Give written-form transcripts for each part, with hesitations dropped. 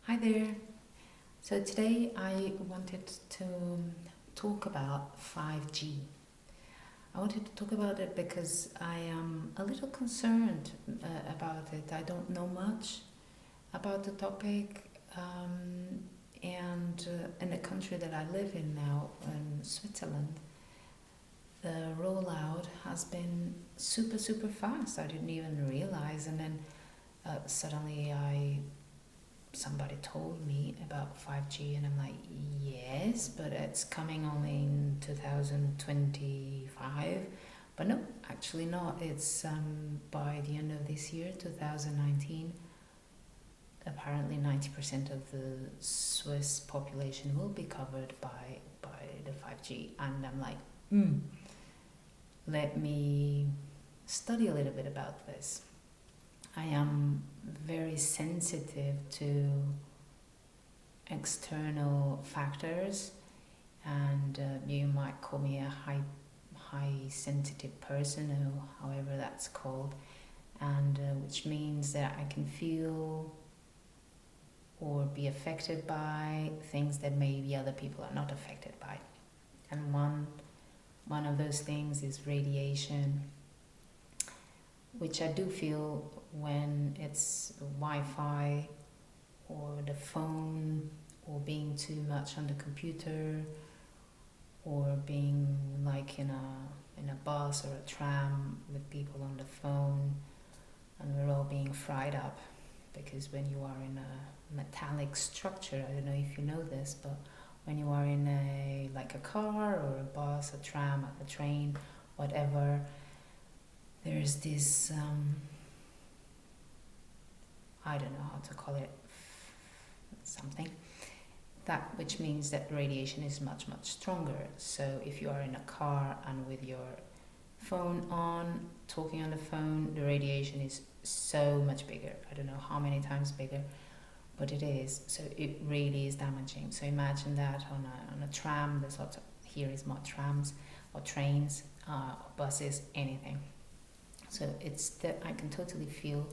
Hi there. So today I wanted to talk about 5G. I wanted to talk about it because I am a little concerned about it. I don't know much about the topic, and in the country that I live in now, in Switzerland, the rollout has been super, super fast. I didn't even realize, and then suddenly somebody told me about 5G, and I'm like, yes, but it's coming only in 2025. But no, actually not. It's by the end of this year, 2019, apparently 90% of the Swiss population will be covered by the 5G. And I'm like, let me study a little bit about this. I am very sensitive to external factors, and you might call me a high sensitive person, or however that's called, and which means that I can feel or be affected by things that maybe other people are not affected by. And one of those things is radiation, which I do feel when it's Wi-Fi or the phone, or being too much on the computer, or being like in a bus or a tram with people on the phone, and we're all being fried up. Because when you are in a metallic structure, I don't know if you know this, but when you are in a car or a bus, a tram, a train, whatever, there's this I don't know how to call it, something, that which means that radiation is much stronger. So if you are in a car and with your phone on, talking on the phone, the radiation is so much bigger. I don't know how many times bigger, but it is. So it really is damaging. So imagine that on a tram. There's lots of, here is more trams or trains, or buses, anything. So it's that I can totally feel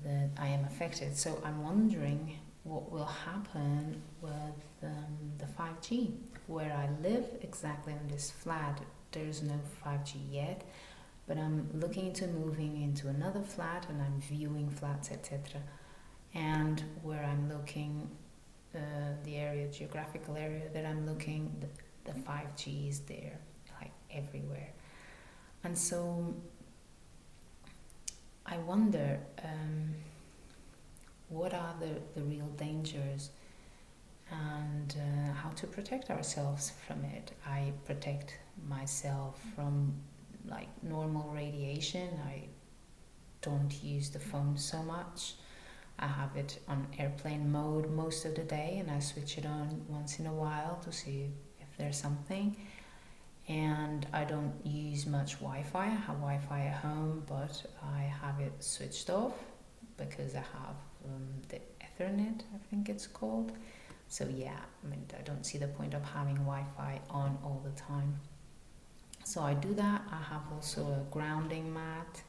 that I am affected. So I'm wondering what will happen with the 5G. Where I live, exactly on this flat, there's no 5G yet, but I'm looking into moving into another flat, and I'm viewing flats, etc. And where I'm looking, the geographical area that I'm looking, the 5G is there, like everywhere. And so I wonder, what are the real dangers, and how to protect ourselves from it. I protect myself from like normal radiation. I don't use the phone so much. I have it on airplane mode most of the day, and I switch it on once in a while to see if there's something. And I don't use much Wi-Fi. I have Wi-Fi at home, but I have it switched off because I have the Ethernet, I think it's called. So yeah, I mean, I don't see the point of having Wi-Fi on all the time. So I do that. I have also a grounding mat,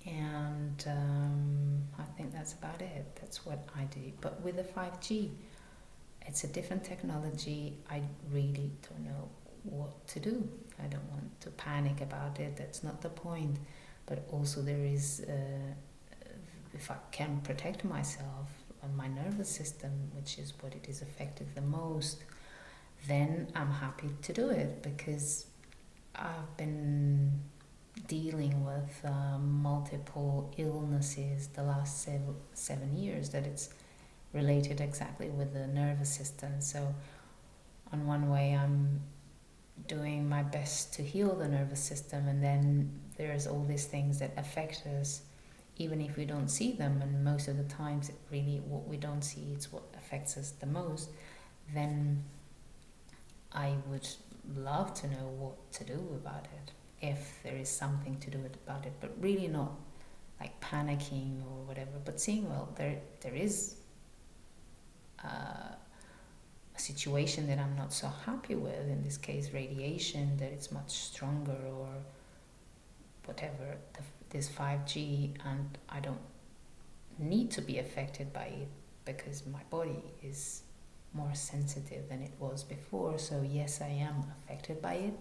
and I think that's about it. That's what I do. But with the 5G, it's a different technology. I really don't know what to do. I don't want to panic about it. That's not the point. But also there is, if I can protect myself and my nervous system, which is what it is affected the most, then I'm happy to do it, because I've been dealing with multiple illnesses the last 7 years, that it's related exactly with the nervous system. So on one way I'm doing my best to heal the nervous system, and then there's all these things that affect us even if we don't see them, and most of the times really what we don't see is what affects us the most. Then I would love to know what to do about it, if there is something to do about it, but really not like panicking or whatever, but seeing, well, there is a situation that I'm not so happy with, in this case radiation, that it's much stronger, or whatever, this 5G, and I don't need to be affected by it because my body is more sensitive than it was before. So yes, I am affected by it,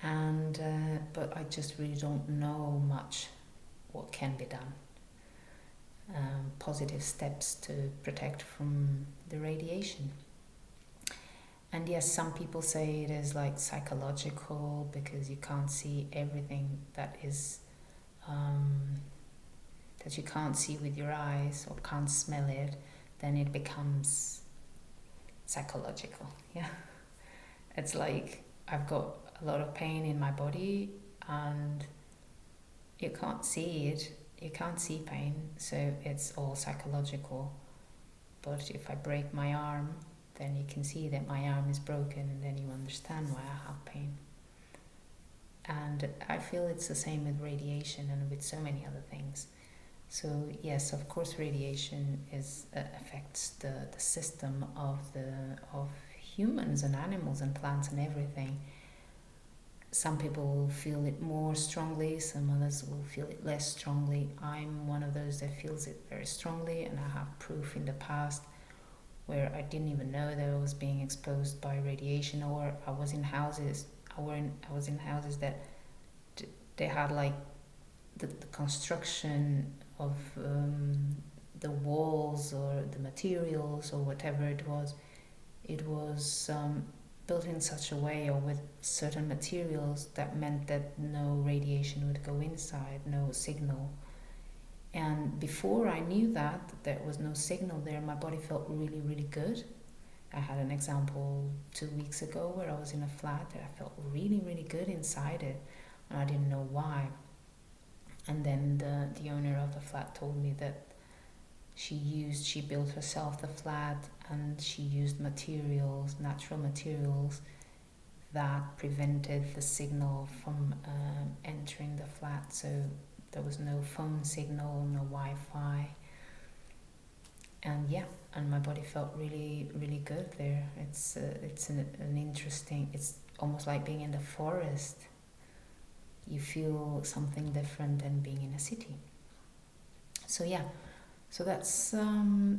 and but I just really don't know much what can be done. Positive steps to protect from the radiation. And yes, some people say it is like psychological because you can't see everything that is that you can't see with your eyes or can't smell it, then it becomes psychological. Yeah, it's like I've got a lot of pain in my body and you can't see it, you can't see pain, so it's all psychological. But if I break my arm, then you can see that my arm is broken, and then you understand why I have pain. And I feel it's the same with radiation and with so many other things. So yes, of course, radiation affects the system of humans and animals and plants and everything. Some people will feel it more strongly, some others will feel it less strongly. I'm one of those that feels it very strongly, and I have proof in the past where I didn't even know that I was being exposed by radiation, or I was in houses that they had like the construction of the walls or the materials or whatever it was built in such a way or with certain materials that meant that no radiation would go inside, no signal. And before I knew that there was no signal there, my body felt really, really good. I had an example 2 weeks ago where I was in a flat that I felt really, really good inside it, and I didn't know why. And then the owner of the flat told me that she built herself the flat, and she used natural materials that prevented the signal from entering the flat. So there was no phone signal, no Wi-Fi. And yeah, and my body felt really, really good there. It's an interesting, it's almost like being in the forest. You feel something different than being in a city. So yeah, so that's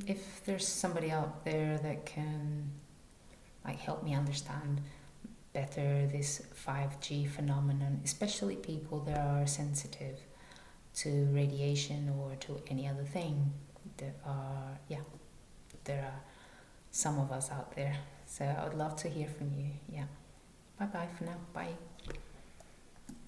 if there's somebody out there that can like help me understand better this 5G phenomenon, especially people that are sensitive to radiation or to any other thing. There are some of us out there. So I would love to hear from you. Yeah. Bye bye for now. Bye.